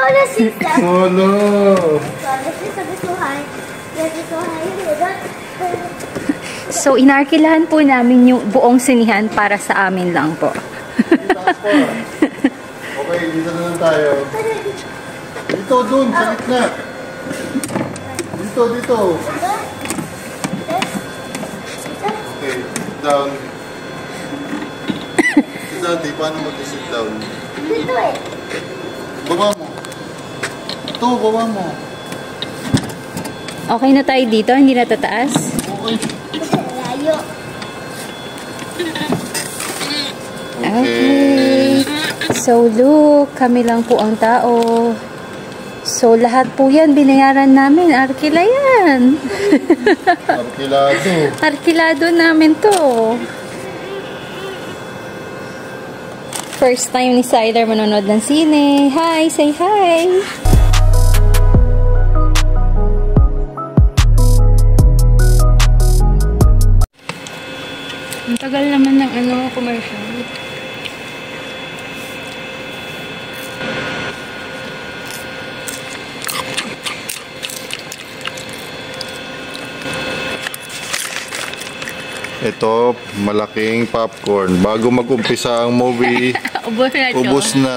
Solo sister. Solo. Solo sister. So, inarkilahan po namin yung buong sinihan para sa amin lang po. Okay, dito na lang tayo. Dito, dun, sa gitna. Dito, dito. Okay, sit down. Si Daddy, paano mag-sit down? Dito eh. Baba mo. Ito, baba mo. Okay na tayo dito? Hindi na tataas? Okay. Layo. Okay. So, look, kami lang po ang tao. So, lahat po yan, binayaran namin. Arkila yan. Arkilado. Arkilado namin to. First time ni Siler manonood ng sine. Hi! Say hi! Ang tagal naman ng commercial. Ito, malaking popcorn. Bago mag-umpisa ang movie, Ubus na to. ubos na.